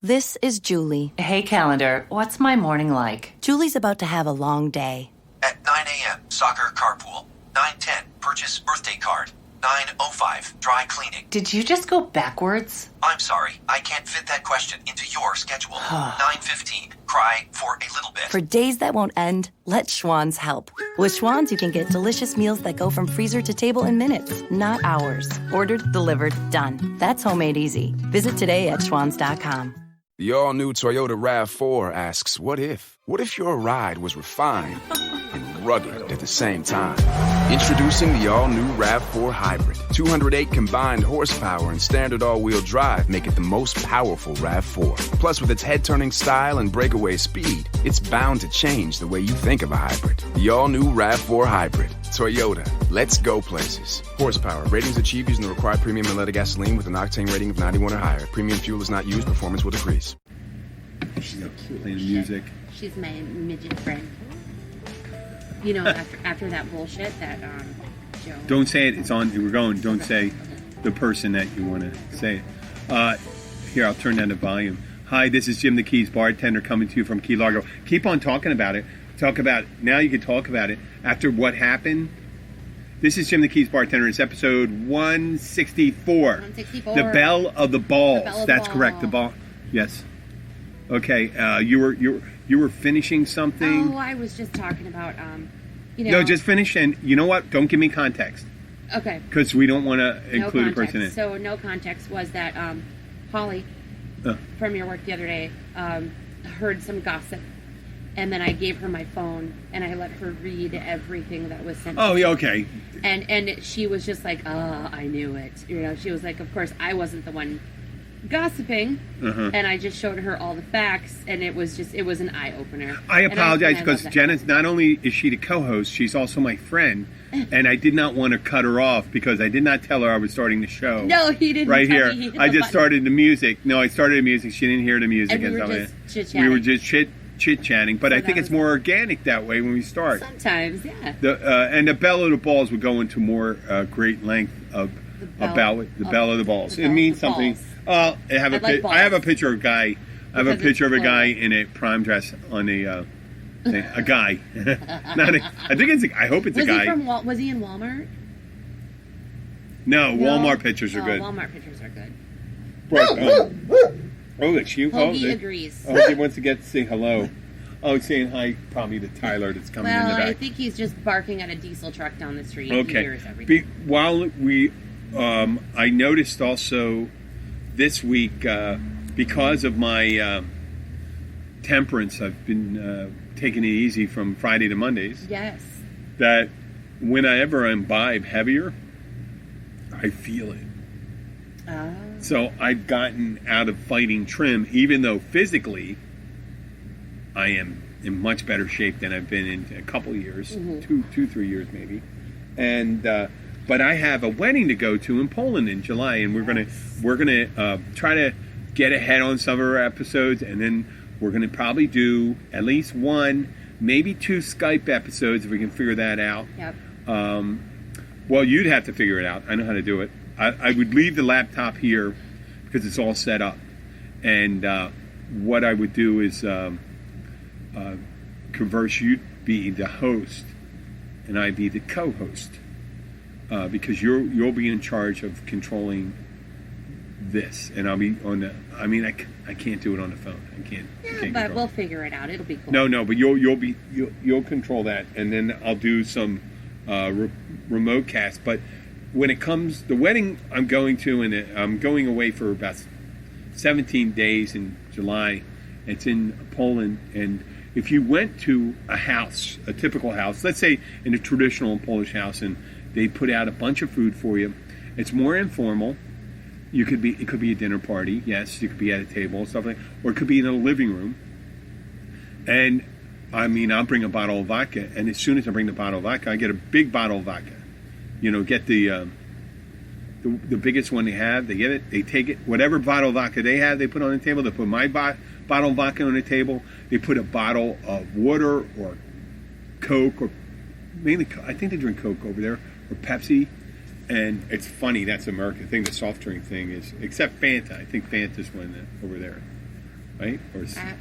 This is Julie. Hey, calendar, what's my morning like? Julie's about to have a long day. At 9 a.m., soccer carpool. 9:10, purchase birthday card. 9:05, dry cleaning. Did you just go backwards? I'm sorry, I can't fit that question into your schedule. 9:15, cry for a little bit. For days that won't end, let Schwann's help. With Schwann's, you can get delicious meals that go from freezer to table in minutes, not hours. Ordered, delivered, done. That's homemade easy. Visit today at schwanns.com. The all-new Toyota RAV4 asks, what if? What if your ride was refined and rugged at the same time? Introducing the all-new RAV4 Hybrid. 208 combined horsepower and standard all-wheel drive make it the most powerful RAV4. Plus, with its head-turning style and breakaway speed, it's bound to change the way you think of a hybrid. The all-new RAV4 Hybrid. Toyota. Let's go places. Horsepower. Ratings achieved using the required premium unleaded gasoline with an octane rating of 91 or higher. Premium fuel is not used. Performance will decrease. She's playing music. She's my midget friend. You know, after that bullshit that Joe. Don't say it. It's on. We're going. Don't say the person that you want to say it. Here, I'll turn down the volume. Hi, this is Jim the Keys bartender coming to you from Key Largo. Keep on talking about it. Talk about it. Now you can talk about it. After what happened. This is Jim the Keys bartender. It's episode 164. 164. The Belle of the Balls. The Belle of That's the correct. The ball. Yes. Okay. You were finishing something. Oh, I was just talking about No, just finish, and you know what? Don't give me context. Okay. Because we don't want to include a person in. So no context was that Holly from your work the other day heard some gossip, and then I gave her my phone and I let her read everything that was sent. Oh, yeah, okay. And she was just like, "Oh, I knew it." You know, she was like, "Of course, I wasn't the one gossiping," and I just showed her all the facts, and it was an eye opener. I apologize because Jenna's not only is she the co-host, she's also my friend, and I did not want to cut her off because I did not tell her I was starting the show. No, he didn't. Right tell here, me I just started the music. No, I started the music. She didn't hear the music. And we were just chit-chatting. We were just chit-chatting, but I think it's more organic that way when we start. Sometimes, yeah. And the Belle of the Balls would go into more great length about the Belle of the Balls. It means something. I have a picture of a guy. I have a picture of a guy in a prime dress on a guy. I think it's. I hope it's a guy. Was he in Walmart? No, Walmart pictures are good. Walmart pictures are good. It's you. Hoagie agrees. He wants to say hello. Oh, saying hi probably to Tyler that's coming in the back. I think he's just barking at a diesel truck down the street. Okay. He hears everything. While we, I noticed also this week, because of my temperance, I've been taking it easy from Friday to Mondays. Yes. That whenever I imbibe heavier, I feel it. Oh. So I've gotten out of fighting trim, even though physically I am in much better shape than I've been in a couple of years, 3 years maybe. And but I have a wedding to go to in Poland in July, and we're gonna try to get ahead on some of our episodes, and then we're gonna probably do at least one, maybe two Skype episodes if we can figure that out. Yep. Well, you'd have to figure it out. I know how to do it. I would leave the laptop here because it's all set up, and what I would do is converse. You'd be the host, and I'd be the co-host, because you'll be in charge of controlling this, and I'll be on the. I mean, I can't do it on the phone. I can't. But we'll figure it out. It'll be cool. No, but you'll control that, and then I'll do some remote cast. But when it comes the wedding, I'm going to, and I'm going away for about 17 days in July. It's in Poland, and if you went to a house, a typical house, let's say in a traditional Polish house, and they put out a bunch of food for you, it's more informal. It could be a dinner party, yes. You could be at a table, stuff like, or it could be in a living room. And I mean, I'll bring a bottle of vodka, and as soon as I bring the bottle of vodka, I get a big bottle of vodka. You know, get the biggest one they have. They get it. They take it. Whatever bottle of vodka they have, they put on the table. They put my bottle of vodka on the table. They put a bottle of water or Coke, or mainly I think they drink Coke over there, or Pepsi. And it's funny, that's American thing. The soft drink thing is, except Fanta. I think Fanta's one over there. right? Or I'm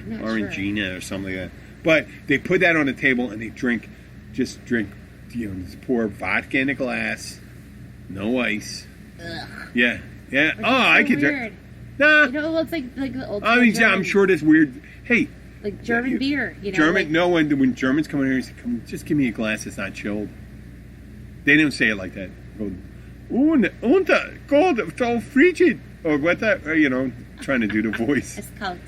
not Orangina sure. or something like that. But they put that on the table and they drink, just pour vodka in a glass, no ice. Ugh. Yeah. Which is I so could drink. weird. Nah. You know, well, it's like the old. I mean, German, I'm sure that's weird. Hey. like German beer. You know, German. like, No one. When Germans come in here, come, just give me a glass that's not chilled. They don't say it like that. Go, unter, cold, so frigid, or what that? Trying to do the voice. Es kalt.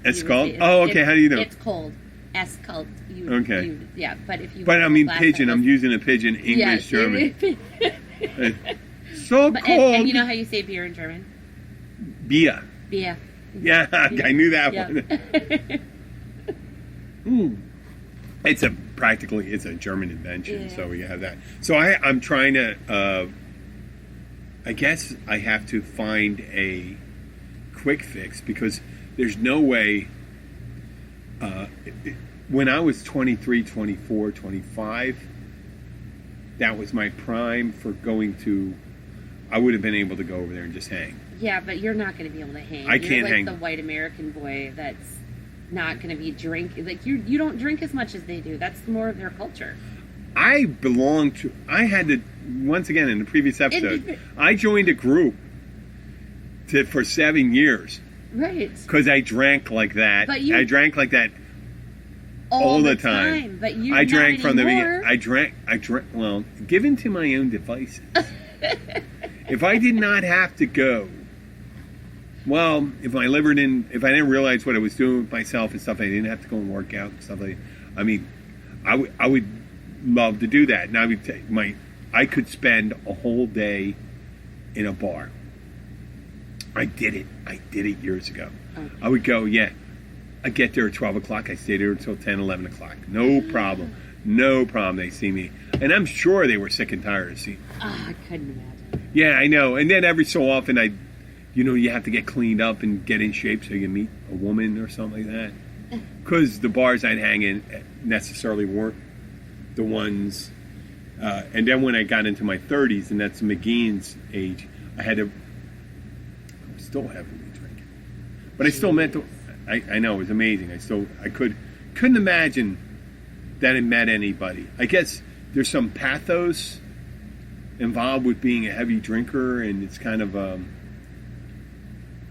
Es kalt? Oh, okay. How do you know? It's cold. Es kalt. Okay. Yeah, but if you. But I mean, pigeon. That I'm using a pigeon, English, German. So But, cold. and you know how you say beer in German? Beer. Beer. Yeah, I knew that Yeah. one. It's a German invention, so we have that. So I'm trying to. I guess I have to find a quick fix because there's no way. When I was 23, 24, 25, that was my prime for going to. I would have been able to go over there and just hang. Yeah, but you're not going to be able to hang. I can't you're like hang. the white American boy that's not going to be drinking. Like you don't drink as much as they do. That's more of their culture. I had to, once again in the previous episode, I joined a group for 7 years. Right. Because I drank like that. But I drank like that all the time. But you I drank not from the anymore. beginning. I drank, well, given to my own devices. If I did not have to go, well, if I didn't realize what I was doing with myself and stuff, I didn't have to go and work out and stuff like that. I mean, I would love to do that. And I could spend a whole day in a bar. I did it years ago. Okay. I would go, I get there at 12 o'clock. I stay there until 10, 11 o'clock. No problem. No problem. They see me. And I'm sure they were sick and tired of seeing me. Oh, I couldn't imagine. Yeah, I know. And then every so often you have to get cleaned up and get in shape so you meet a woman or something like that. Because the bars I'd hang in necessarily weren't the ones. And then when I got into my 30s, and that's McGee's age, I was still heavily drinking. But I still met I know, it was amazing. I couldn't imagine that I met anybody. I guess there's some pathos involved with being a heavy drinker, and it's kind of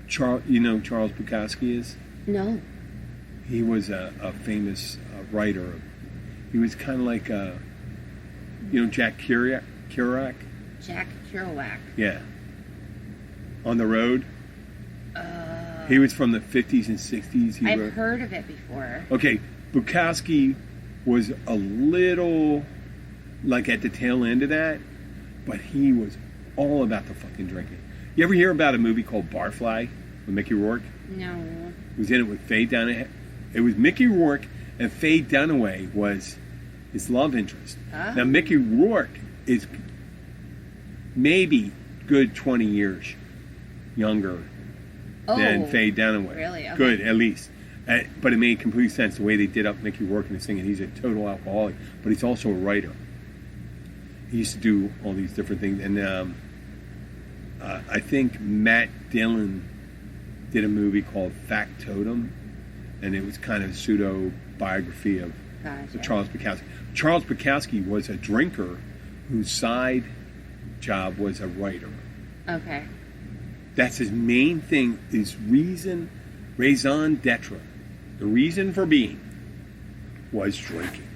Charles Bukowski is? No. He was a famous writer. He was kind of like Jack Kerouac. Jack Kerouac. Yeah. On the Road. He was from the 50s and 60s. I've heard of it before. Okay, Bukowski was a little like at the tail end of that, but he was all about the fucking drinking. You ever hear about a movie called Barfly with Mickey Rourke? No. He was in it with Faye Dunaway. It was Mickey Rourke, and Faye Dunaway was his love interest. Oh. Now, Mickey Rourke is maybe good 20 years younger than Faye Dunaway. Really? Okay. Good, at least. But it made complete sense the way they did up Mickey Rourke and the singing. He's a total alcoholic, but he's also a writer. He used to do all these different things. And I think Matt Dillon did a movie called Factotum, and it was kind of a pseudo-biography of Charles Bukowski. Charles Bukowski was a drinker whose side job was a writer. Okay. That's his main thing, his raison d'etre. The reason for being was drinking.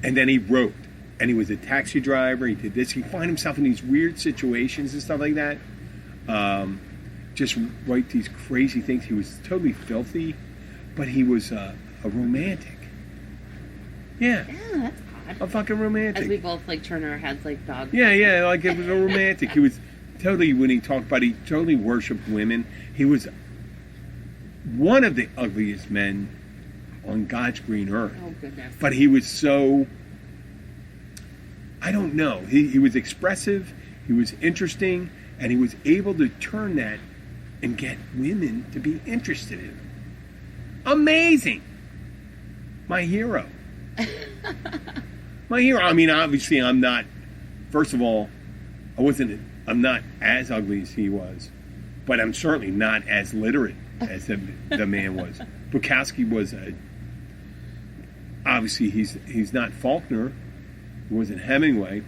And then he wrote. And he was a taxi driver. He did this. He'd find himself in these weird situations and stuff like that. Just write these crazy things. He was totally filthy, but he was a romantic. Yeah. Yeah, that's odd. A fucking romantic. As we both turn our heads like dogs. Yeah, like it was a romantic. He was totally, when he talked about it, he totally worshipped women. He was one of the ugliest men on God's green earth. Oh, goodness. But he was so, I don't know. He was expressive, he was interesting, and he was able to turn that and get women to be interested in him. Amazing. My hero. My hero. I mean, obviously, I'm not, first of all, I'm not as ugly as he was, but I'm certainly not as literate as the man was. Bukowski was obviously he's not Faulkner. He wasn't Hemingway.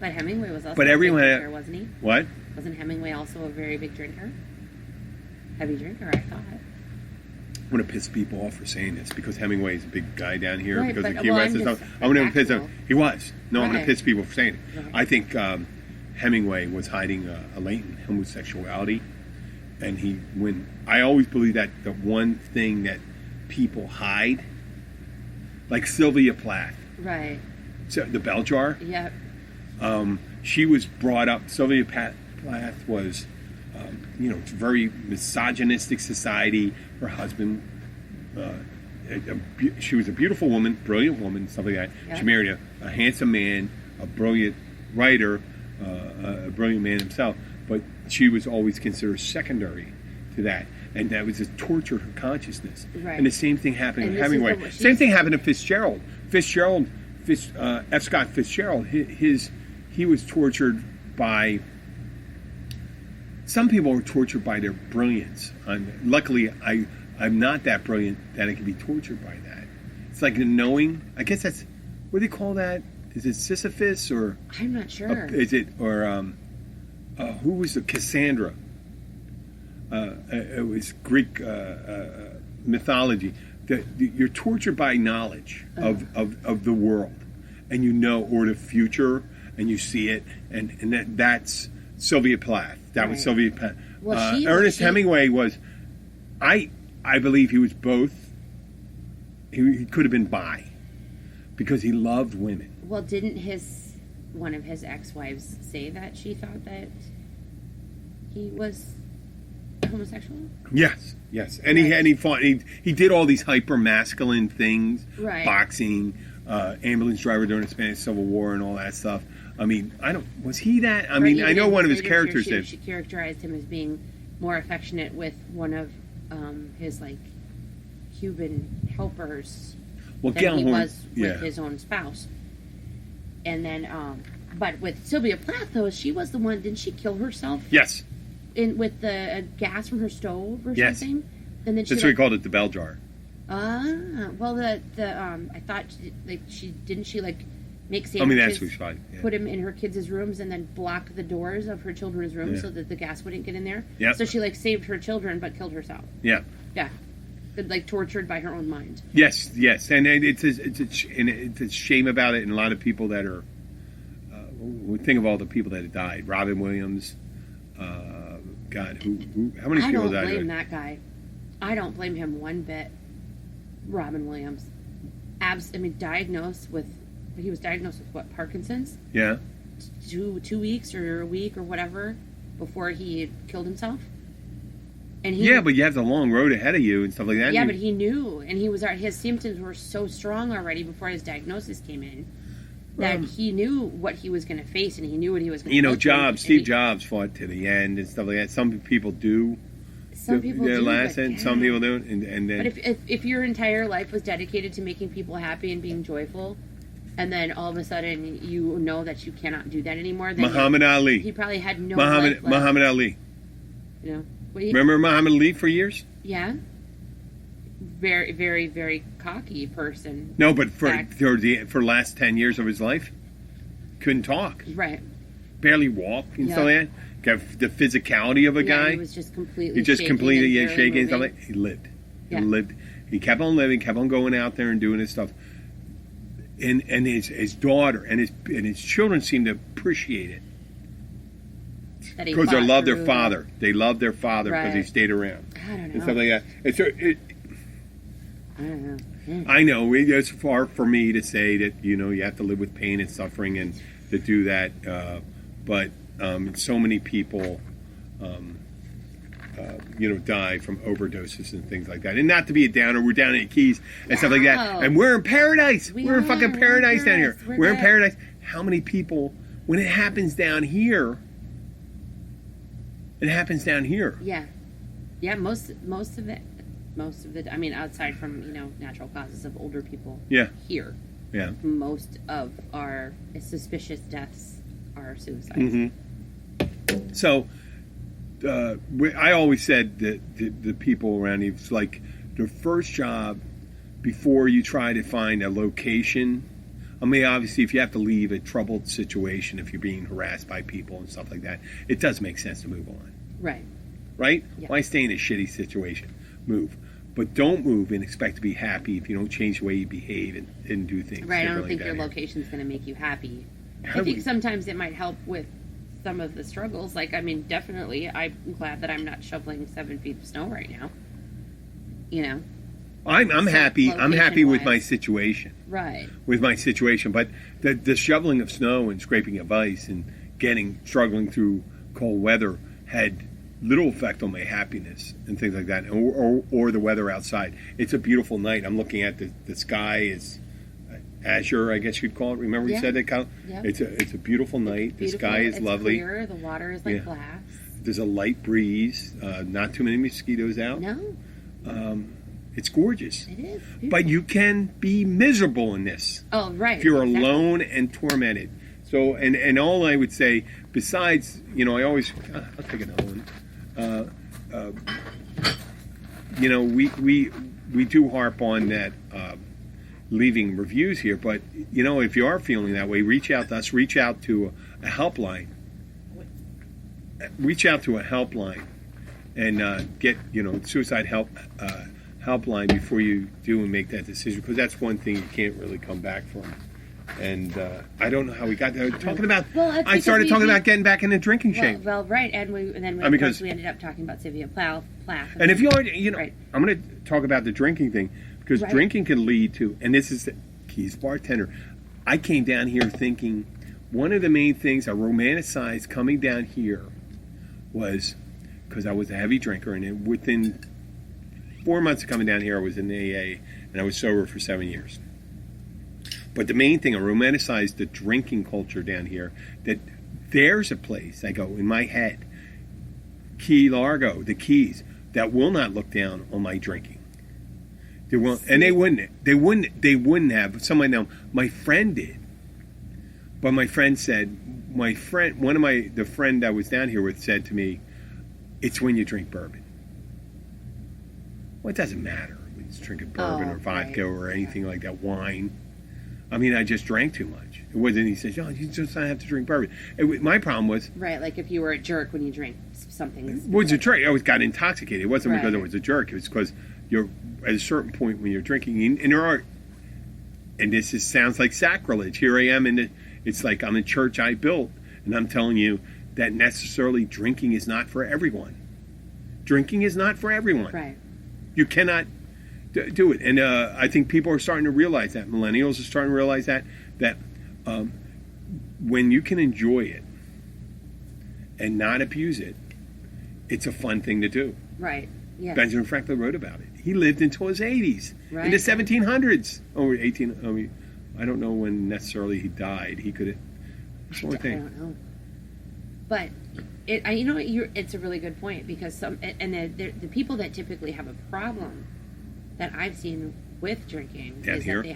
But Hemingway was also But a everyone big had- drinker, wasn't he? What? Wasn't Hemingway also a very big drinker? Heavy drinker, I thought. I'm going to piss people off for saying this because Hemingway's a big guy down here Right, because but- of Key well, West I'm and just stuff. I'm going to piss him. factual. He was. No, I'm going Right. to piss people for saying it. Right. I think Hemingway was hiding a latent homosexuality, and I always believe that the one thing that people hide, like Sylvia Plath, Right. so the bell jar. Yep. She was brought up. Sylvia Plath was, it's a very misogynistic society. Her husband, she was a beautiful woman, brilliant woman, stuff like that. Yeah. She married a handsome man, a brilliant writer, a brilliant man himself. But she was always considered secondary to that, and that was a torture to her consciousness. Right. And the same thing happened And with this is Hemingway. what Same thing happened to Fitzgerald. F. Scott Fitzgerald. He was tortured by. Some people are tortured by their brilliance. Luckily, I'm not that brilliant that I can be tortured by that. It's like knowing. I guess that's what do you call that? Is it Sisyphus or I'm not sure. is it or who was the Cassandra? It was Greek mythology. You're tortured by knowledge of the world, and or the future, and you see it, and that's Sylvia Plath. That was Right. Sylvia Plath. Well, Ernest Hemingway was, I believe he was both. He could have been bi, because he loved women. Well, didn't one of his ex-wives say that she thought that he was homosexual? Yes, and he fought. He did all these hyper masculine things, Right. boxing, ambulance driver during the Spanish Civil War, and all that stuff. I mean, was he that? I mean, I know one of his characters did. She characterized him as being more affectionate with one of his Cuban helpers Well, than he Gellhorn, was with yeah. his own spouse. And then, but with Sylvia Plath, though, she was the one. Didn't she kill herself Yes, with the gas from her stove or Yes. something? And then she that's what he called it, the bell jar. well, I thought she make sandwiches. I mean, that's what fine. Yeah. Put him in her kids' rooms and then block the doors of her children's rooms Yeah. so that the gas wouldn't get in there. Yep. So she saved her children but killed herself. Yeah. Yeah, tortured by her own mind. Yes, and it's a shame about it, and a lot of people that are. We think of all the people that have died. Robin Williams. God, how many I people don't died? blame that guy. I don't blame him one bit. Robin Williams, diagnosed with. He was diagnosed with what? Parkinson's. Yeah. 2 weeks or a week or whatever before he killed himself. And Yeah, but you have the long road ahead of you and stuff like that. Yeah, but he knew, and his symptoms were so strong already before his diagnosis came in that he knew what he was going to face, and he knew what he was going to. Steve Jobs fought to the end and stuff like that. Some people do. Some people do. Last But end, some people don't, and then. But if your entire life was dedicated to making people happy and being joyful, and then all of a sudden you know that you cannot do that anymore, then Muhammad Ali. he probably had no life left. Muhammad Ali. You know. Remember Muhammad Ali for years? Yeah. Very, very, very cocky person. No, but for last 10 years of his life, couldn't talk, Right. barely walk, and stuff like that. Got the physicality of a guy. He was just completely. He just shaking completely and barely shaking and stuff moving. like. He lived. Yeah. He lived. He kept on living. Kept on going out there and doing his stuff. And his daughter and his children seemed to appreciate it. That he Because they fought love their through. father. They love their father because he Right. stayed around. I don't And know. stuff like that. I don't know. Mm. I know it's far for me to say that you have to live with pain and suffering and to do that, but so many people, die from overdoses and things like that. And not to be a downer, we're down in the Keys and stuff like that, No. and we're in paradise. We We're in are. fucking We're in paradise down here. paradise. We're in We're paradise. How many people? When it happens down here, it happens down here. Yeah. Yeah. Most of it. I mean, outside from natural causes of older people. Yeah. Here, Yeah. most of our suspicious deaths are suicides. Mm-hmm. So, I always said that the people around you, it's like the first job before you try to find a location. I mean, obviously, if you have to leave a troubled situation, if you're being harassed by people and stuff like that, it does make sense to move on. Right. Right? Yeah. Why stay in a shitty situation? Move. But don't move and expect to be happy if you don't change the way you behave and do things. Right. I don't differently think your down here. location's going to make you happy. How I do think we- sometimes it might help with some of the struggles. Like, I mean, definitely, I'm glad that I'm not shoveling 7 feet of snow right now. You know? I'm So, happy. I'm happy with location-wise. my situation. Right. With my situation, but the shoveling of snow and scraping of ice and struggling through cold weather had little effect on my happiness and things like that, or the weather outside. It's a beautiful night. I'm looking at the sky is azure, I guess you'd call it. Remember you Yeah. said that, Kyle? Yeah. It's a beautiful night. Beautiful. The sky is It's lovely. Clear. The water is like Yeah. glass. There's a light breeze. Not too many mosquitoes out. No, It's gorgeous. it is. But you can be miserable in this. Oh, right. If you're exactly. alone and tormented. So, and all I would say, besides, I always, I'll take another one. We do harp on that leaving reviews here, but, if you are feeling that way, reach out to us, reach out to a helpline. Reach out to a helpline and get, suicide helpline before you do and make that decision, because that's one thing you can't really come back from. And I don't know how we got there. Talking about, Well, it's I started because talking we- about getting back into drinking shape. Well, right, and then And because- we ended up talking about Sylvia Plath. And if you already, Right. I'm going to talk about the drinking thing, because Right. drinking can lead to, and this is the Keys bartender. I came down here thinking one of the main things I romanticized coming down here was because I was a heavy drinker, and within 4 months of coming down here, I was in the AA, and I was sober for 7 years. But the main thing, I romanticized the drinking culture down here, that there's a place, I go, in my head, Key Largo, the Keys, that will not look down on my drinking. They won't, and they wouldn't have. Somebody now, my friend did, but my friend said, the friend I was down here with said to me, "It's when you drink bourbon." Well, it doesn't matter when you're drinking bourbon Oh, or vodka right. or anything like that, wine. I mean, I just drank too much. It wasn't. He says, "Oh, you just don't have to drink bourbon." My problem was, Right, like if you were a jerk when you drink something. was a trick. I always got intoxicated. It wasn't because I Right. was a jerk. It was because you're at a certain point when you're drinking, and there are. And this sounds like sacrilege. Here I am, it's like I'm in church I built, and I'm telling you that necessarily drinking is not for everyone. Drinking is not for everyone. Right. You cannot do it, and I think people are starting to realize that. Millennials are starting to realize that when you can enjoy it and not abuse it, it's a fun thing to do. Right. Yeah. Benjamin Franklin wrote about it. He lived until his 80s, in Right. the 1700s. Oh, 18. I don't know when necessarily he died. He could have. That's the only I thing. don't know. But it's a really good point, because the people that typically have a problem that I've seen with drinking Down is here? that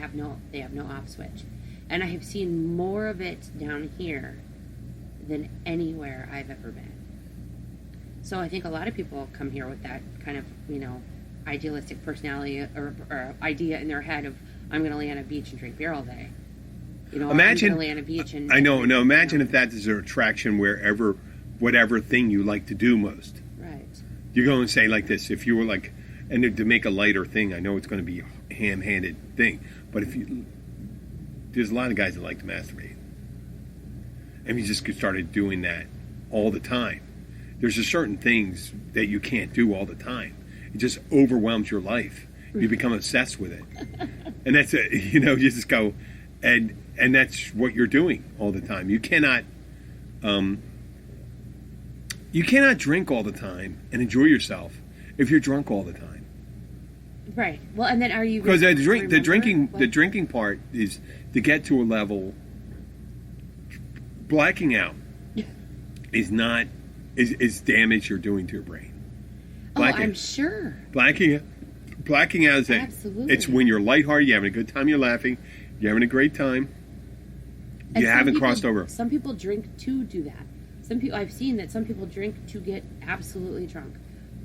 they have no off switch, and I have seen more of it down here than anywhere I've ever been. So I think a lot of people come here with that kind of idealistic personality or idea in their head of, I'm going to lay on a beach and drink beer all day. Imagine. I'm going to lay on a beach and I know. No, imagine if that is an attraction wherever, whatever thing you like to do most. Right. You go and say like this, if you were like, and to make a lighter thing, I know it's going to be a ham-handed thing, but there's a lot of guys that like to masturbate. And you just started doing that all the time. There's just certain things that you can't do all the time. It just overwhelms your life. You become obsessed with it. And that's it, you just go, and that's what you're doing all the time. You cannot drink all the time and enjoy yourself if you're drunk all the time. Right. Well, and then are you? Because the remember drinking part is to get to a level. Blacking out is damage you're doing to your brain. I'm sure. Blacking out is that Absolutely. it's when you're lighthearted, you're having a good time, you're laughing, you're having a great time. And You some haven't people- crossed over. Some people drink to do that. Some people I've seen that some people drink to get absolutely drunk,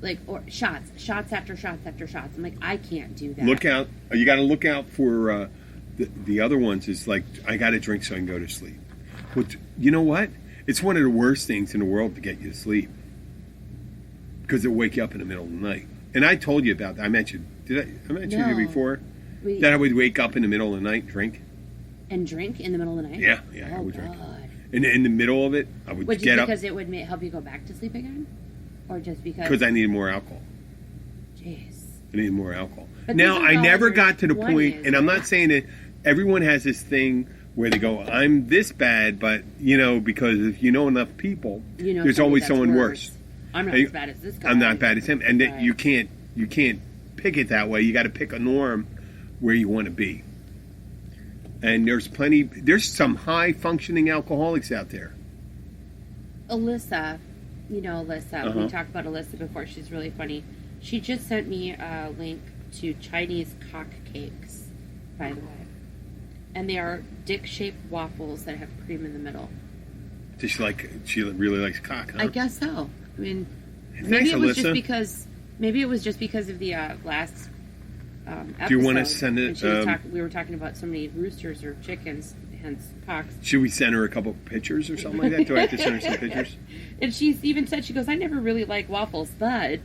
like or shots after shots after shots. I'm like, I can't do that. Look out! You got to look out for the other ones. Is like I got to drink so I can go to sleep. But you know what? It's one of the worst things in the world to get you to sleep because it'll wake you up in the middle of the night. And I told you about that. I mentioned you before that I would wake up in the middle of the night and drink. And drink in the middle of the night? Yeah, oh, I would drink. God. In the middle of it, I would get up. Because it would help you go back to sleep again? Or just because? Because I needed more alcohol. Jeez. I needed more alcohol. But now, I never there's got to the point, and I'm not saying that everyone has this thing where they go, I'm this bad, but, because if you know enough people, there's always someone worse. I'm not as bad as this guy. I'm not bad as him. And right. you can't pick it that way. You got to pick a norm where you want to be. And there's some high functioning alcoholics out there. Alyssa, Alyssa. We talked about Alyssa before. She's really funny. She just sent me a link to Chinese cock cakes, by the way. And they are dick-shaped waffles that have cream in the middle. Does she really likes cock, huh? I guess so. I mean, Thanks, maybe it was Alyssa. just because of the last episode. Do you want to send it? We were talking about so many roosters or chickens, hence cocks. Should we send her a couple pictures or something like that? Do I have to send her some pictures? And she even said, she goes, I never really like waffles, but...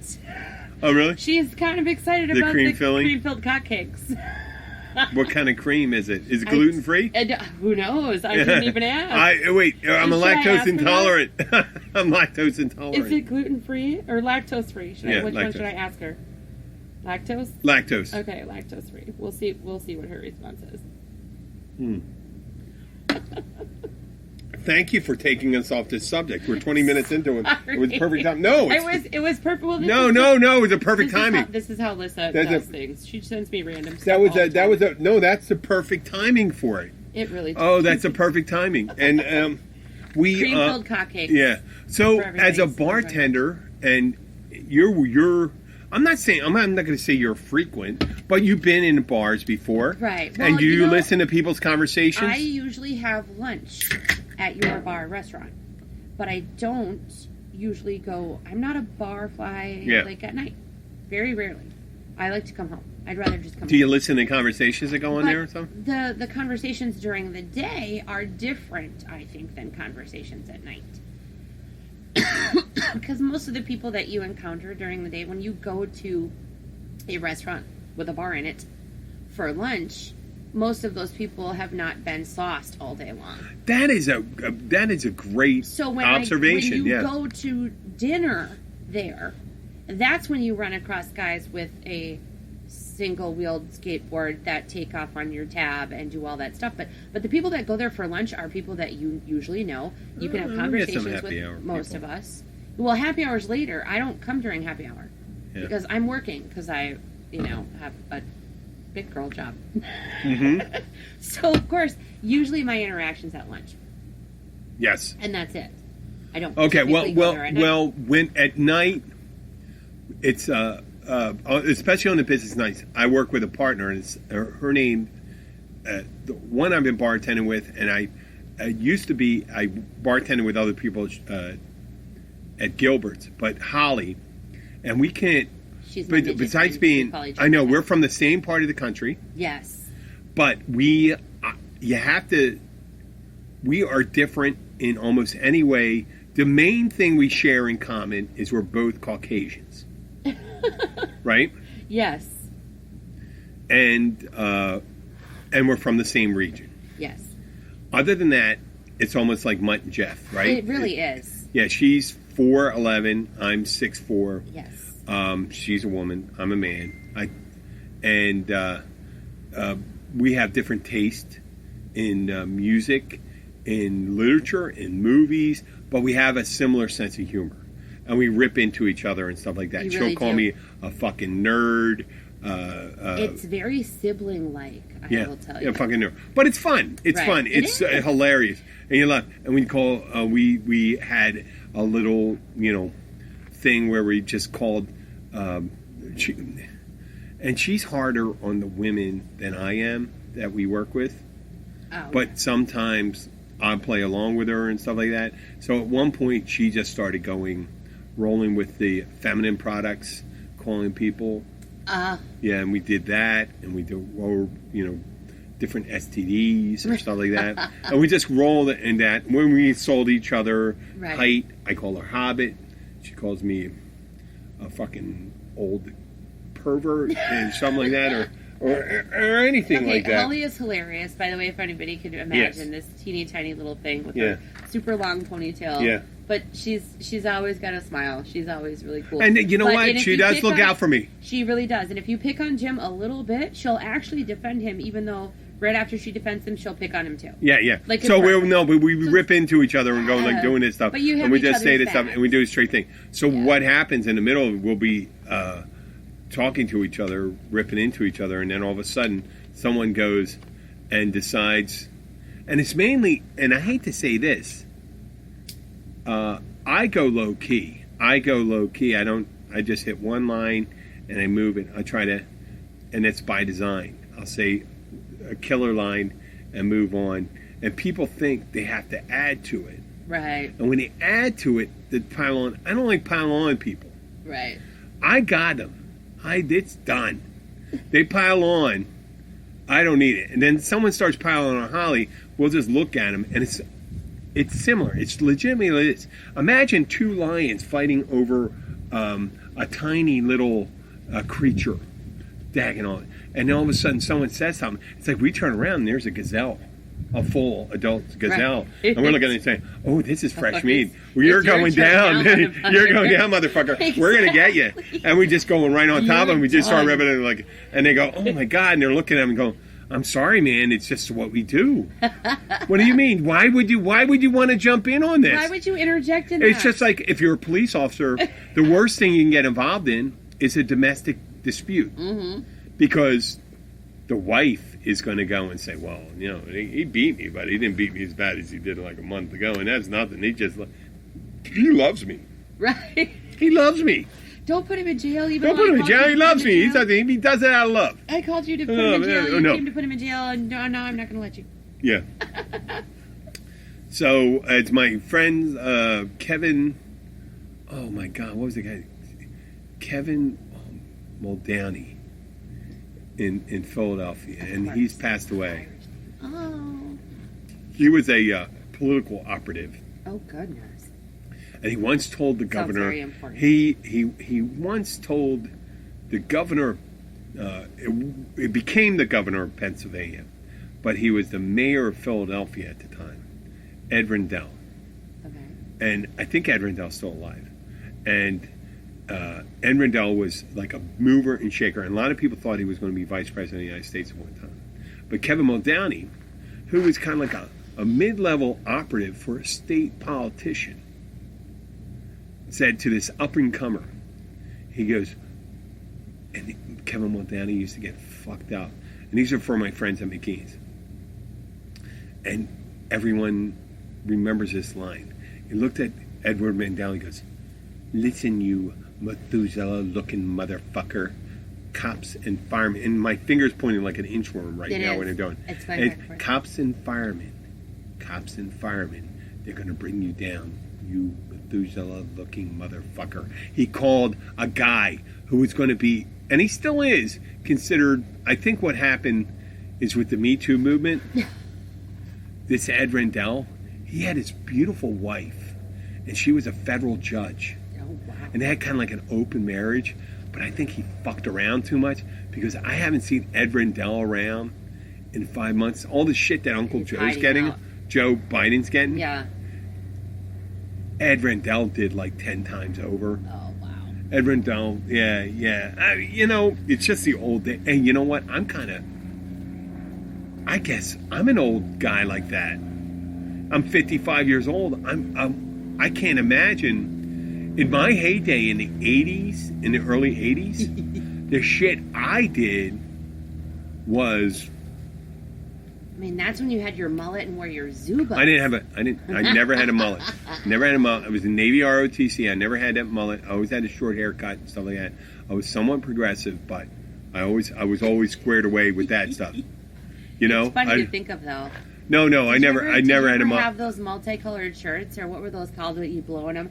Oh, really? She's kind of excited The about cream the filling? cream-filled cock cakes. What kind of cream is it? Is it gluten-free? Who knows? I didn't even ask. I'm a lactose intolerant. I'm lactose intolerant. Is it gluten-free or lactose-free? Which one should I ask her? Lactose? Lactose. Okay, lactose-free. We'll see what her response is. Thank you for taking us off this subject. We're 20 minutes into it. It was perfect time. No, it was perfect. Well, no. It was a perfect timing. This is how Lisa does things. She sends me random stuff. That's the perfect timing for it. It really. Oh, that's a perfect timing. And we cream-filled cock cakes. Yeah. So as a bartender, and you're. I'm not going to say you're frequent, but you've been in bars before, right? Well, and do you listen to people's conversations? I usually have lunch at your bar restaurant, but I don't usually go. I'm not a bar fly like at night. Very rarely. I like to come home. I'd rather just come home. Do you listen to conversations that go on there or something? The conversations during the day are different, I think, than conversations at night. Because most of the people that you encounter during the day, when you go to a restaurant with a bar in it for lunch, most of those people have not been sauced all day long. That is a great observation. When you go to dinner there, that's when you run across guys with a single-wheeled skateboard that take off on your tab and do all that stuff. But the people that go there for lunch are people that you usually know. You can have conversations with most of us. Well, happy hour's later. I don't come during happy hour because I'm working because I, have a big girl job. Mm-hmm. So, of course, usually my interaction's at lunch. Yes. And that's it. I don't. Okay. Well. When at night, it's especially on the business nights. I work with a partner, and it's her name. The one I've been bartending with, and I bartended with other people at Gilbert's, but Holly, and we can't. She's besides being, I know we're from the same part of the country. Yes. But we are different in almost any way. The main thing we share in common is we're both Caucasians. Right? Yes. And we're from the same region. Yes. Other than that, it's almost like Mutt and Jeff, right? It really is. Yeah, she's 4'11", I'm 6'4". Yes. She's a woman, I'm a man. We have different taste in music, in literature, in movies, but we have a similar sense of humor. And we rip into each other and stuff like that. She'll call me a fucking nerd. It's very sibling-like, I will tell you. Yeah, fucking nerd. But it's fun. It's fun. It's hilarious. And you laugh. And we had a little, thing where we just called, and she's harder on the women than I am that we work with. Oh, but sometimes I play along with her and stuff like that. So at one point, she just started rolling with the feminine products, calling people. Yeah, and we did that, and we different STDs and stuff like that. And we just rolled in that. When we sold each other height, I call her Hobbit. She calls me a fucking old pervert and something like that, or anything like that. Holly is hilarious, by the way, if anybody could imagine this teeny tiny little thing with her super long ponytail. Yeah. But she's always got a smile. She's always really cool. And you know what? She does look out for me. She really does. And if you pick on Jim a little bit, she'll actually defend him, even though right after she defends him, she'll pick on him too. Yeah. Like so we rip into each other and go like doing this stuff, but you have and we each just say other's this stuff, backs. and we do a straight thing. So what happens in the middle? We'll be talking to each other, ripping into each other, and then all of a sudden, someone goes and decides, and it's mainly, and I hate to say this, I go low key. I just hit one line and I move it. I try to, and it's by design. I'll say a killer line and move on. And people think they have to add to it. Right. And when they add to it, they pile on. I don't like pile on people. Right. I got them. It's done. They pile on. I don't need it. And then someone starts piling on Holly. We'll just look at them, and it's similar. It's legitimately this. Imagine two lions fighting over a tiny little creature, dagging on it. And then all of a sudden someone says something. It's like we turn around and there's a gazelle, a full adult gazelle. Right. And we're looking at it saying, oh, this is fresh meat. Well, you're going down. You're going down, motherfucker. Exactly. We're going to get you. And we just going right on top of them. We just start ripping it and they go, oh my God. And they're looking at them and going, I'm sorry, man. It's just what we do. What do you mean? Why would you want to jump in on this? Why would you interject in that? It's just like if you're a police officer, the worst thing you can get involved in is a domestic dispute. Mm-hmm. Because the wife is going to go and say, well, he beat me, but he didn't beat me as bad as he did like a month ago. And that's nothing. He loves me. Right. He loves me. Don't put him in jail. Don't put him in jail. He loves me. He does it out of love. I called you to put him in jail. You came to put him in jail, and no, I'm not going to let you. Yeah. So it's my friend Kevin. Oh my God, what was the guy? Kevin Muldowney in Philadelphia, and he's passed away. Oh. He was a political operative. Oh goodness. And he once told the governor. Sounds very important. He once told the governor. It became the governor of Pennsylvania, but he was the mayor of Philadelphia at the time, Ed Rendell. Okay. And I think Ed Rendell's still alive. And Ed Rendell was like a mover and shaker, and a lot of people thought he was going to be vice president of the United States at one time. But Kevin Muldowney, who was kind of like a mid-level operative for a state politician, said to this up-and-comer, he goes, and Kevin Muldowney used to get fucked up. And these are for my friends at McKean's. And everyone remembers this line. He looked at Edward Mandel and goes, listen, you Methuselah-looking motherfucker, cops and firemen. And my finger's pointing like an inchworm right now when they're doing. It's fine. Cops and firemen, they're going to bring you down, you Methuselah-looking motherfucker. He called a guy who was going to be, and he still is, considered, I think what happened is with the Me Too movement, this Ed Rendell, he had his beautiful wife, and she was a federal judge. Oh, wow. And they had kind of like an open marriage, but I think he fucked around too much because I haven't seen Ed Rendell around in 5 months. All the shit that Uncle Joe's getting, out. Joe Biden's getting, Yeah. Ed Rendell did like 10 times over. Oh, wow. Ed Rendell, yeah. It's just the old day. And you know what? I guess I'm an old guy like that. I'm 55 years old. I can't imagine. In my heyday in the 80s, in the early 80s, the shit I did was... I mean, that's when you had your mullet and wore your Zuba. I never had a mullet. Never had a mullet. I was in Navy ROTC. I never had that mullet. I always had a short haircut and stuff like that. I was somewhat progressive, but I was always squared away with that stuff. You know? It's funny to think of, though. No, I Did you never ever- had did you a ever mom. have those multicolored shirts, or what were those called that you blow in them?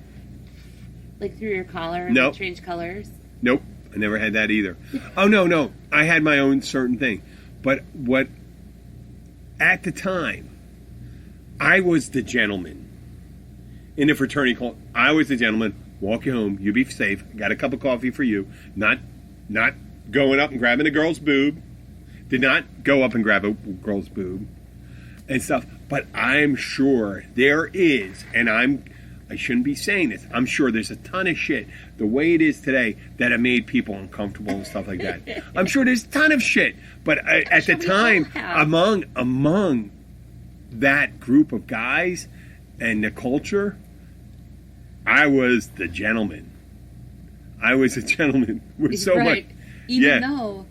Like through your collar and Nope. they change colors? Nope, I never had that either. Oh, no. I had my own certain thing. But what, at the time, I was the gentleman. In the fraternity call, I was the gentleman. Walk you home. You be safe. Got a cup of coffee for you. Not going up and grabbing a girl's boob. Did not go up and grab a girl's boob and stuff. But I'm sure there is, and I shouldn't be saying this. I'm sure there's a ton of shit the way it is today that have made people uncomfortable and stuff like that. I'm sure there's a ton of shit. But at the we time, all have. among that group of guys and the culture, I was the gentleman. I was a gentleman with so right. much. Even though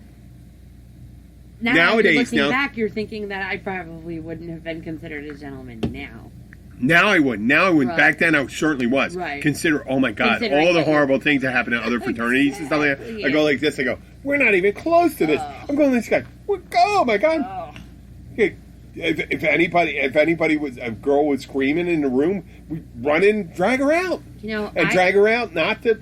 Nowadays, looking back, you're thinking that I probably wouldn't have been considered a gentleman now. Now I wouldn't. Right. Back then I certainly was. Right. Consider, oh my God, Considering all the that you- horrible things that happen in other fraternities and stuff like that. Exactly. I go like this. I go, we're not even close to this. I'm going this guy. Oh my God. Oh. Okay, if anybody was, a girl was screaming in the room, we run in, drag her out, drag her out, not to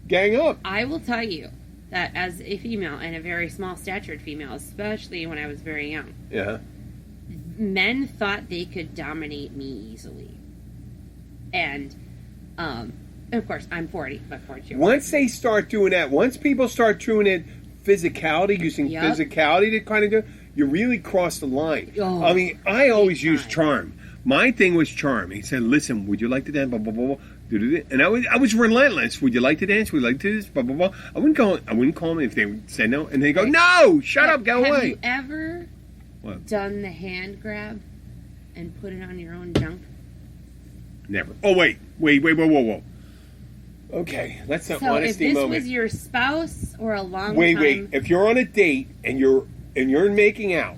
gang up. I will tell you that as a female, and a very small statured female, especially when I was very young, Yeah. men thought they could dominate me easily. And, of course, I'm 40, but 42. Once they start doing that, once people start doing it, physicality, using Yep. physicality to kind of do, you really cross the line. Oh, I mean, I always big used time. charm. My thing was charm. He said, "Listen, would you like to dance?" Blah blah blah. Blah. Do-do-do. And I was relentless. Would you like to dance? Would you like to do this? Blah blah blah. I wouldn't call them if they said no, and they go, Right. "No, shut up, go Have away." you ever What? done the hand grab and put it on your own junk? Never. Oh wait, whoa. Okay, that's an So if honesty this moment. was your spouse or a long Wait. time... If you're on a date and you're making out,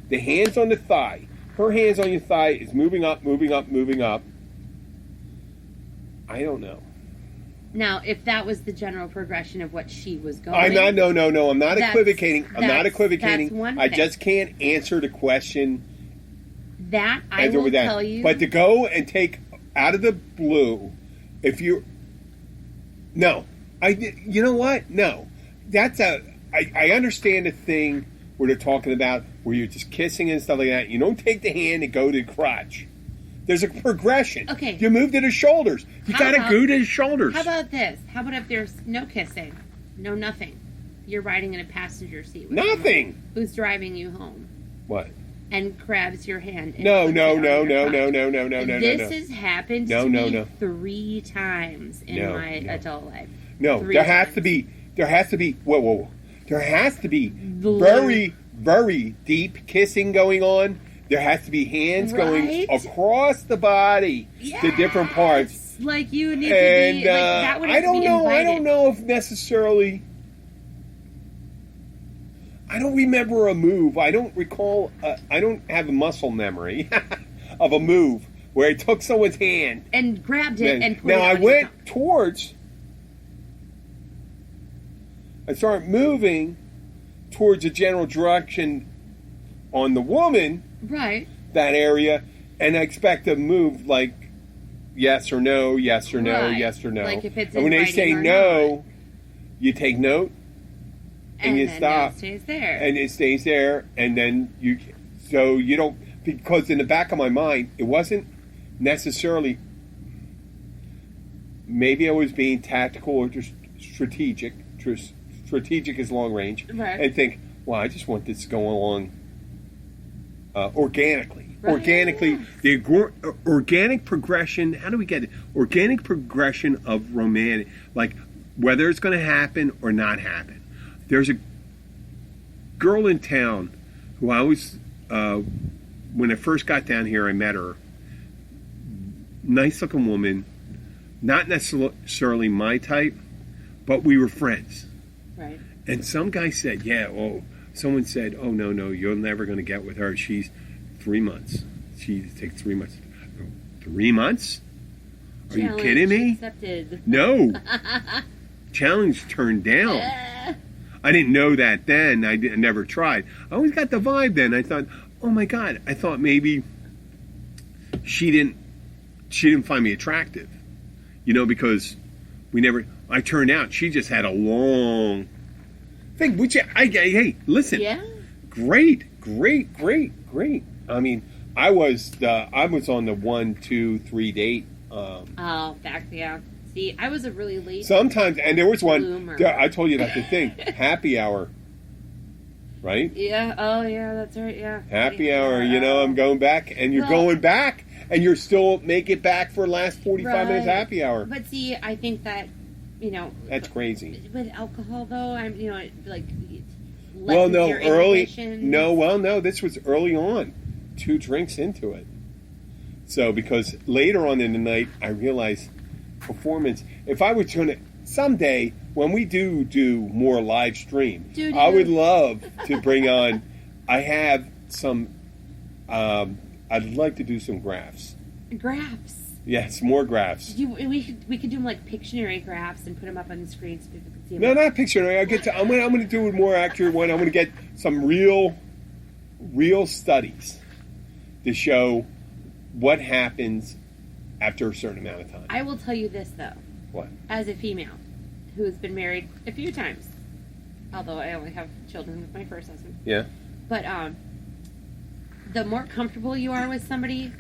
the hands on the thigh. Her hands on your thigh is moving up. I don't know. Now, if that was the general progression of what she was going... I'm not. No. I'm not That's- equivocating. that's one I thing. just can't answer the question. That, I answer will with that. tell you... But to go and take out of the blue, if you, no, you know what? No, that's I understand the thing where they're talking about where you're just kissing and stuff like that. You don't take the hand and go to the crotch. There's a progression. Okay. You move to the shoulders. You How gotta about- go to the shoulders. How about this? How about if there's no kissing, no nothing? You're riding in a passenger seat with Nothing. someone who's driving you home What? and grabs your hand. And No. puts it on your crotch. No. This has happened No, to no, me no. 3 times in No, my no. adult life. No, 3 there has times. to be. Whoa. There has to be Blue. very deep kissing going on. There has to be hands going Right? across the body to different parts. Like you need And to be. Like that would have I don't to be know. I invited. don't know if necessarily. I don't remember a move. I don't recall. I don't have a muscle memory of a move where I took someone's hand. And grabbed it and put Now it I on your went tongue. towards. I started moving towards the general direction on the woman, Right. that area, and I expect to move like yes or no, yes or no, Right. yes or no. Like if it's and when they say inviting or no, not. you take note and you then stop, it stays there. and it stays there, and then so you don't, because in the back of my mind, it wasn't necessarily. Maybe I was being tactical or just strategic. Strategic is long range, Right. and think, well, I just want this to go along organically. Right. Organically, the organic progression. How do we get it? Organic progression of romantic, like whether it's going to happen or not happen. There's a girl in town who I was, when I first got down here, I met her. Nice looking woman, not necessarily my type, but we were friends. Right. And some guy said, someone said, oh, no, you're never going to get with her. She's 3 months. She takes 3 months. 3 months? Are you Challenge kidding me? Accepted. No. Challenge turned down. I didn't know that then. I never tried. I always got the vibe then. I thought, oh my God, I thought maybe she didn't find me attractive, because I turned out she just had a long thing, which hey, listen, Yeah. great. I mean, I was on the 1, 2, 3 date. Yeah. See, I was a really late. Sometimes, and there was one. bloomer. I told you that's the thing. Happy hour, right? Yeah. Oh, yeah. That's right. Yeah. Happy Yeah. hour. I'm going back, and you're going back, and you're still make it back for last 45 minutes. Happy hour. But see, I think that That's crazy. with alcohol, though, Well, no, your early. inhibitions. No. This was early on, 2 drinks into it. So because later on in the night, I realized performance. If I were to someday when we do more live stream, I would love to bring on. I have some. I'd like to do some graphs. Graphs. Yes, more graphs. We could do them like Pictionary graphs and put them up on the screen so people could see them. No, not Pictionary. I'm going to do a more accurate one. I'm going to get some real studies to show what happens after a certain amount of time. I will tell you this though. What? As a female who has been married a few times, although I only have children with my first husband. Yeah. But the more comfortable you are with somebody,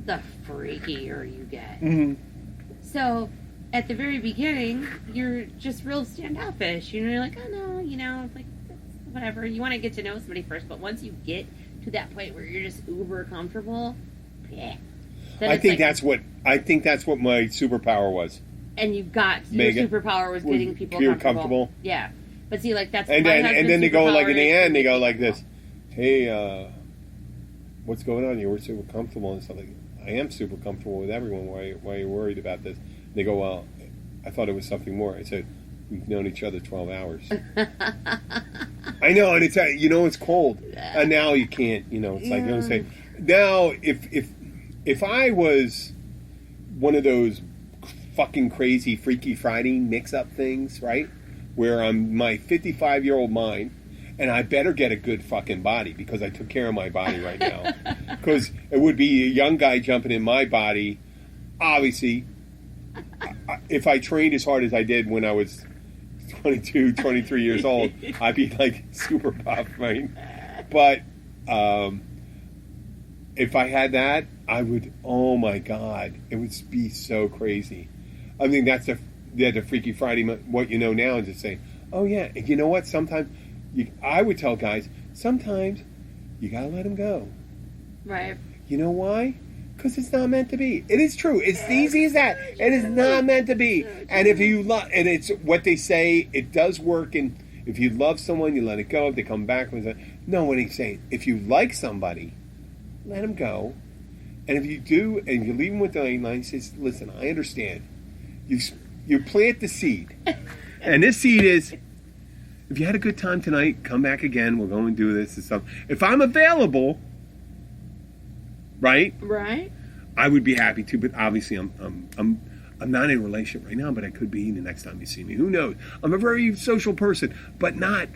the freakier you get. Mm-hmm. So at the very beginning, you're just real standoffish. You're like, oh no, like whatever. You want to get to know somebody first, but once you get to that point where you're just uber comfortable, yeah. I think that's what my superpower was. And your superpower was getting people comfortable. Yeah, but see, like that's and then they go like in the end, they go like this, hey, what's going on? You were super comfortable and stuff. Like, I am super comfortable with everyone. Why are you worried about this? And they go, well, I thought it was something more. I said, we've known each other 12 hours. I know, and it's cold, and now you can't. It's like say now if I was one of those fucking crazy Freaky Friday mix-up things, right, where I'm my 55-year-old mind, and I better get a good fucking body because I took care of my body right now. Because it would be a young guy jumping in my body. Obviously, if I trained as hard as I did when I was 22, 23 years old, I'd be like super buff, right? But if I had that, I would, oh my God, it would be so crazy. I mean, that's the Freaky Friday, what you know now, and just say, oh yeah, and you know what, sometimes, I would tell guys, sometimes you gotta let them go. right. You know why? Because it's not meant to be. It is true. It's easy as that. It is not meant to be. And if you love, and it's what they say, it does work. And if you love someone, you let it go. If they come back with it, no, what he's saying, if you like somebody, let them go. And if you do, and you leave them with the line, he says, listen, I understand. You plant the seed. And this seed is, if you had a good time tonight, come back again. We'll go and do this and stuff. If I'm available, right? Right. I would be happy to, but obviously I'm not in a relationship right now, but I could be the next time you see me. Who knows? I'm a very social person, but not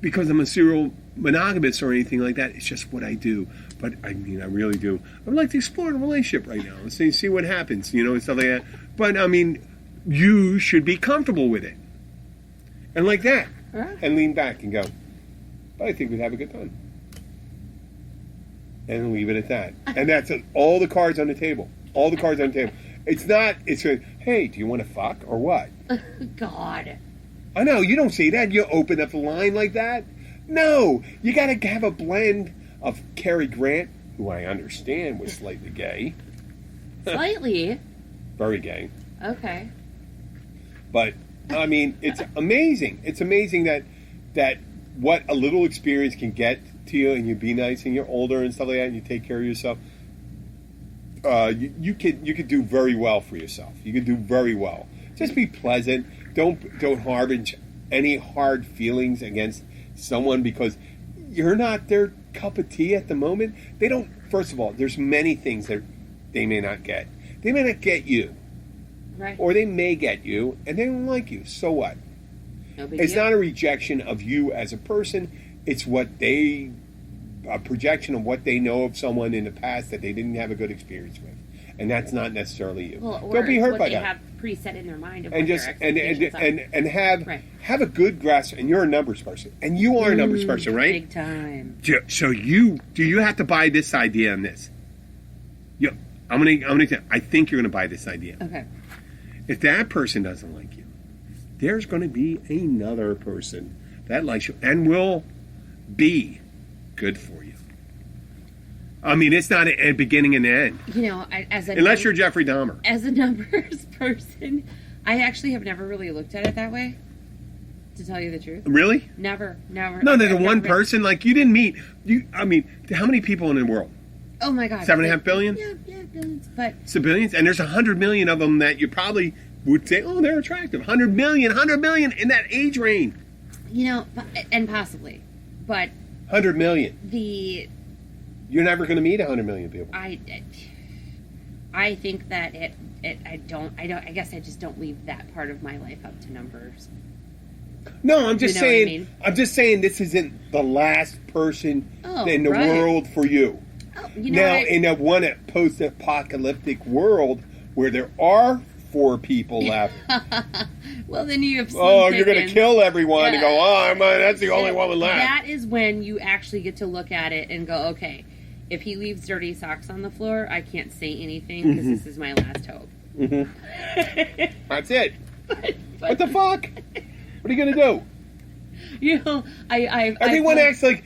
because I'm a serial monogamous or anything like that. It's just what I do. But I mean, I really do. I would like to explore a relationship right now and see what happens, and stuff like that. But I mean, you should be comfortable with it. And like that. Right. And lean back and go, but I think we'd have a good time. And leave it at that. And that's it. All the cards on the table. All the cards on the table. It's not, hey, do you want to fuck or what? God. I know, you don't say that. You open up the line like that. No, you got to have a blend of Cary Grant, who I understand was slightly gay. Slightly. Very gay. Okay. But, I mean, it's amazing. It's amazing that what a little experience can get to you, and you be nice, and you're older and stuff like that, and you take care of yourself. You could do very well for yourself. You could do very well. Just be pleasant. Don't harbor any hard feelings against someone because you're not their cup of tea at the moment. They don't. First of all, there's many things that they may not get. They may not get you, Right. or they may get you, and they don't like you. So what? No big It's deal. not a rejection of you as a person. It's a projection of what they know of someone in the past that they didn't have a good experience with. And that's not necessarily you. Well, or Don't be hurt what by they that. have preset in their mind of And what just their and expectations are. Right. have a good grasp. And you're a numbers person, and you are a numbers person, right? Big time. So do you have to buy this idea on this? I think you're gonna buy this idea. Okay. If that person doesn't like you, there's going to be another person that likes you and will be good for you. I mean, it's not a beginning and an end. You know, Unless you're Jeffrey Dahmer. As a numbers person, I actually have never really looked at it that way. To tell you the truth, Really? never. No, there's I've one never- person like you didn't meet. I mean, how many people in the world? Oh my god, 7.5 billion? Yeah, billions. But Civilians, and there's 100 million of them that you probably would say, oh, they're attractive. 100 million in that age range. you know, and possibly, but 100 million. you're never going to meet 100 million people. I think that I guess I just don't leave that part of my life up to numbers. No, I'm just You know what I saying. mean? I'm just saying this isn't the last person Oh, in the right. world for you. Oh, you know, Now, in a one post-apocalyptic world where there are 4 people left, well, then you have. oh, you're going to kill everyone and Yeah. go, oh, that's the only one left. That is when you actually get to look at it and go, okay, if he leaves dirty socks on the floor, I can't say anything because this is my last hope. That's it. What the fuck? What are you going to do? You know, Everyone acts like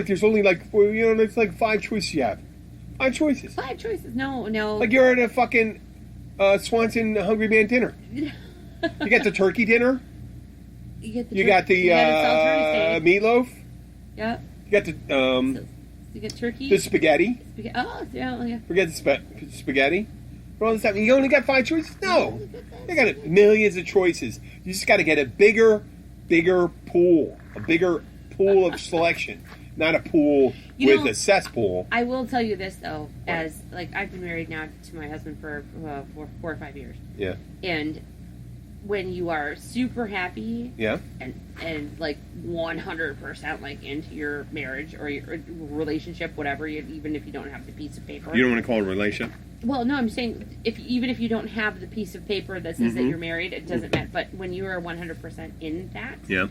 there's only it's like 5 choices you have. 5 choices. 5 choices. No. Like you're at a fucking Swanson Hungry Man dinner. You got the turkey dinner. You You got the meatloaf. Yep. You got the You get turkey. the spaghetti. Oh, yeah. Forget the spaghetti. For all this stuff. You only got 5 choices? No. You got millions of choices. You just got to get a bigger pool. A bigger pool of selection. Not a pool with a cesspool. I will tell you this, though, as, like, I've been married now to my husband for 4 or 5 years. Yeah. And when you are super happy Yeah. and like 100% like into your marriage or your relationship, whatever, even if you don't have the piece of paper. You don't want to call it a relationship? Well, no, I'm saying even if you don't have the piece of paper that says that you're married, it doesn't matter. But when you are 100% in that, Yeah.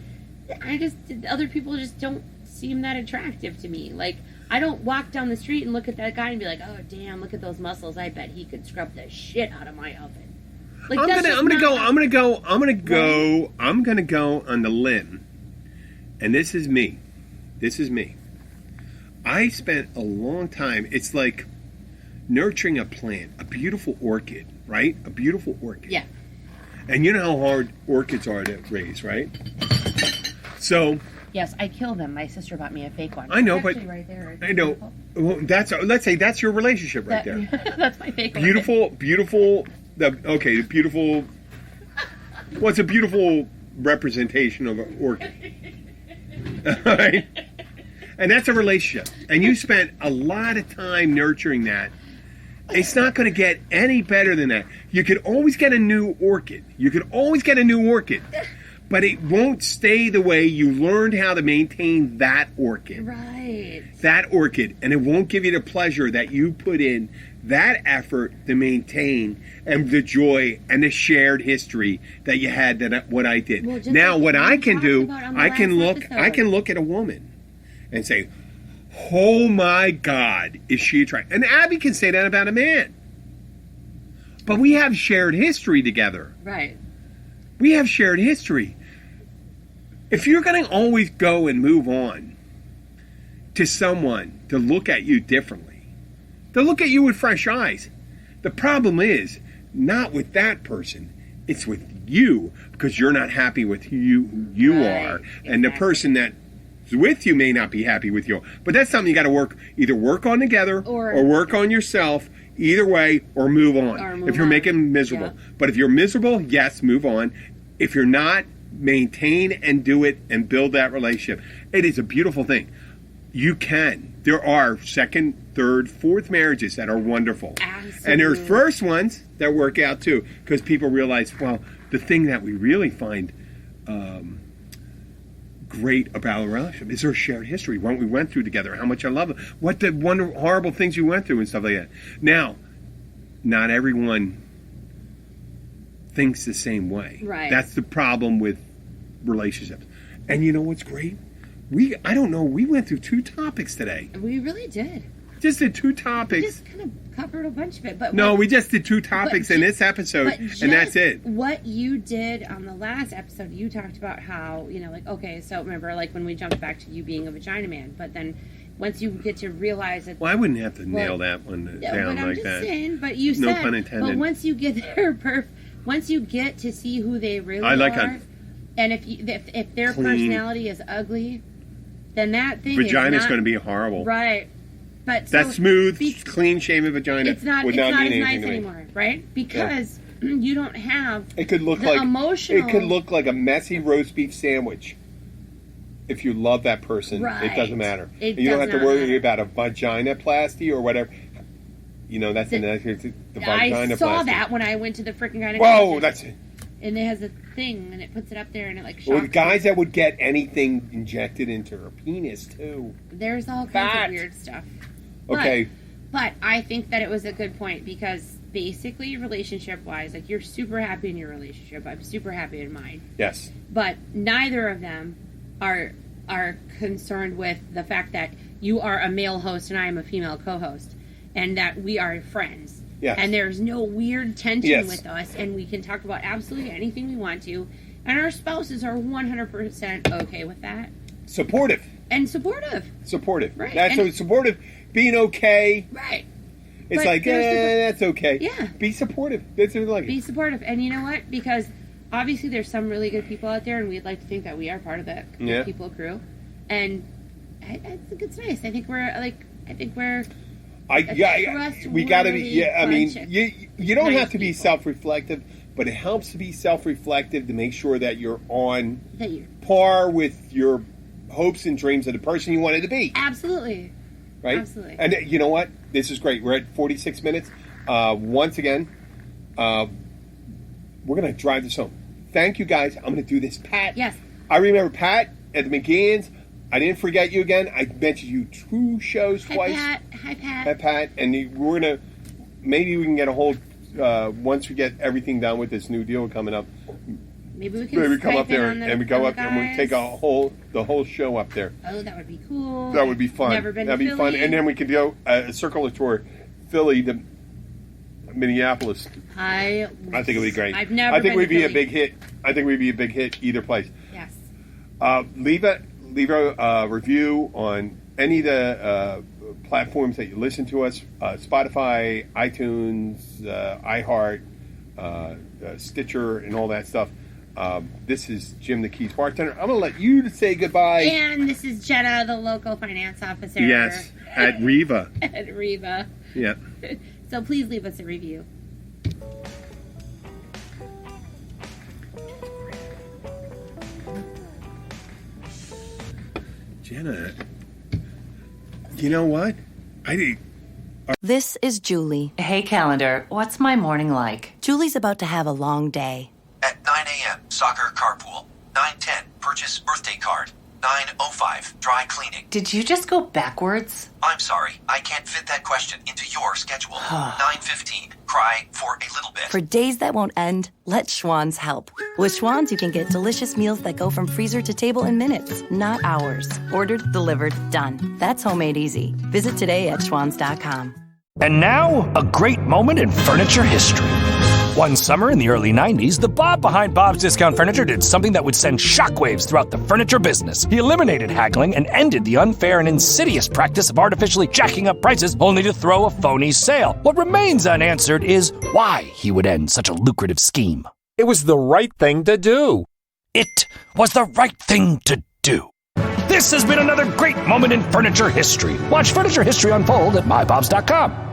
other people just don't seem that attractive to me. Like, I don't walk down the street and look at that guy and be like, oh damn, look at those muscles. I bet he could scrub the shit out of my oven. Like, I'm gonna go on the limb, and this is me. I spent a long time. It's like nurturing a plant, a beautiful orchid, right? A beautiful orchid. Yeah. And you know how hard orchids are to raise, right? So Yes, I kill them. My sister bought me a fake one. I know, It's but actually right there. I know. Well, let's say that's your relationship right there. That's my fake one. Beautiful. Beautiful. Well, it's a beautiful representation of an orchid. All right? And that's a relationship. And you spent a lot of time nurturing that. It's not going to get any better than that. You could always get a new orchid. But it won't stay the way you learned how to maintain that orchid. Right. That orchid. And it won't give you the pleasure that you put in that effort to maintain and the joy and the shared history that you had that what I did. Well, just now like what we I can talked do, about on the I can last look episode. at a woman and say, oh my God, is she attractive? And Abby can say that about a man. But we have shared history together. Right. We have shared history. If you're going to always go and move on to someone to look at you differently, to look at you with fresh eyes, the problem is not with that person. It's with you because you're not happy with who you Right, are. And the exactly. person that's with you may not be happy with you. But that's something you got to either work on together or work on yourself. Either way, or move on. Or move if you're on. making them miserable. Yeah. But if you're miserable, yes, move on. If you're not, maintain and do it and build that relationship. It is a beautiful thing. You can. There are second, third, fourth marriages that are wonderful. Absolutely. And there's first ones that work out too. Because people realize, well, the thing that we really find great about a relationship is our shared history, what we went through together, how much I love it, what the horrible things you went through and stuff like that. Now, not everyone thinks the same way. Right. That's the problem with relationships. And you know what's great? We went through 2 topics today. We really did. Just did 2 We topics. just kind of covered a bunch of it. But No, we just did 2 topics in this episode, and that's it. What you did on the last episode, you talked about how, like, okay, so remember, like, when we jumped back to you being a vagina man, but then once you get to realize that... Well, I wouldn't have to nail that one down I'm like just that. saying, but you No said... pun intended. But once you get there, once you get to see who they really I like are, and if their clean personality is ugly, then that thing Vagina's is going to be horrible. right. But That so smooth, clean-shaven vagina it's not would it's not not mean as anything nice to me. anymore, right? Because you don't have It could look the like emotional. It could look like a messy roast beef sandwich. If you love that person, Right. it doesn't matter. It You don't does have to not worry matter. about a vaginoplasty or whatever. That's the vaginoplasty. I saw that when I went to the freaking gynecologist. Whoa, that's it. And it has a thing, and it puts it up there, and it like shocks Well, the guys you. that would get anything injected into her penis too. There's all kinds Fat. of weird stuff. Okay. But I think that it was a good point because basically, relationship-wise, like you're super happy in your relationship. I'm super happy in mine. Yes. But neither of them are concerned with the fact that you are a male host and I am a female co-host, and that we are friends. Yes. And there's no weird tension Yes. with us, and we can talk about absolutely anything we want to, and our spouses are 100% okay with that Supportive. and supportive. Right. And- So supportive. Being okay. Right. It's But like, there's that's okay. Yeah. Be supportive. That's what I like. Be supportive. And you know what? Because obviously there's some really good people out there, and we'd like to think that we are part of that Yeah. people crew. And I think it's nice. I think we're we got to be. Yeah, I mean, trustworthy you don't nice have to be people. self-reflective, but it helps to be self-reflective to make sure that you're on that you par with your hopes and dreams of the person you wanted to be. absolutely. Right? Absolutely. And you know what? This is great. We're at 46 minutes. Once again, we're going to drive this home. Thank you, guys. I'm going to do this. Pat. Yes. I remember Pat at the McGann's. I didn't forget you again. I mentioned you 2 shows twice. Hi, Pat. Hi, Pat. And we're going to, maybe we can get a hold, once we get everything done with this new deal coming up. Maybe we can Maybe come Skype up there in on and we go on up the and we guys. take the whole show up there. Oh, that would be cool. That would be fun. Never been That'd to be fun. Philly. And then we could go a circular tour, Philly to Minneapolis. I think it'd be great. I've never. I think been we'd to be a Philly. big hit. I think we'd be a big hit either place. Yes. Leave a review on any of the platforms that you listen to us: Spotify, iTunes, iHeart, Stitcher, and all that stuff. This is Jim, the Keys bartender. I'm going to let you say goodbye. And this is Jenna, the local finance officer. Yes, at Riva. At Riva. Yeah. So please leave us a review. Jenna, you know what? This is Julie. Hey, calendar, what's my morning like? Julie's about to have a long day. At 9 a.m., soccer carpool. 9:10, purchase birthday card. 9:05, dry cleaning. Did you just go backwards? I'm sorry, I can't fit that question into your schedule. 9:15, cry for a little bit. For days that won't end, let Schwann's help. With Schwann's, you can get delicious meals that go from freezer to table in minutes, not hours. Ordered, delivered, done. That's homemade easy. Visit today at schwanns.com. And now, a great moment in furniture history. One summer in the early 90s, the Bob behind Bob's Discount Furniture did something that would send shockwaves throughout the furniture business. He eliminated haggling and ended the unfair and insidious practice of artificially jacking up prices only to throw a phony sale. What remains unanswered is why he would end such a lucrative scheme. It was the right thing to do. It was the right thing to do. This has been another great moment in furniture history. Watch furniture history unfold at mybobs.com.